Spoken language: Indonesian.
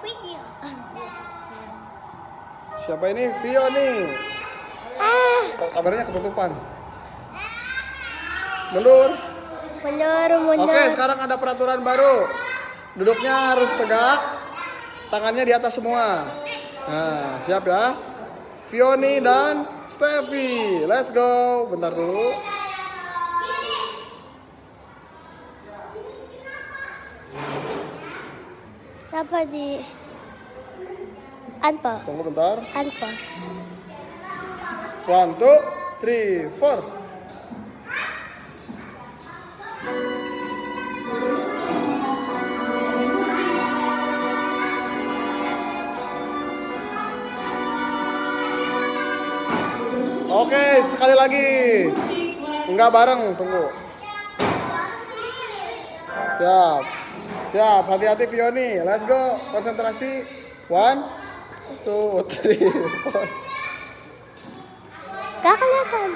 video. Siapa ini? Vio nih. Kabarnya ketutupan. Mundur. Mundur. Oke, sekarang ada peraturan baru. Duduknya harus tegak, tangannya di atas semua. Nah, siap ya? Vioni dan Steffi, let's go. Bentar dulu. Kenapa di unpause? Tunggu bentar. Unpause. 1, 2, 3, 4. Oke, sekali lagi. Enggak bareng, tunggu. Siap. Siap, hati-hati Vioni. Let's go. Konsentrasi. 1, 2, 3, 4. Gak kelihatan.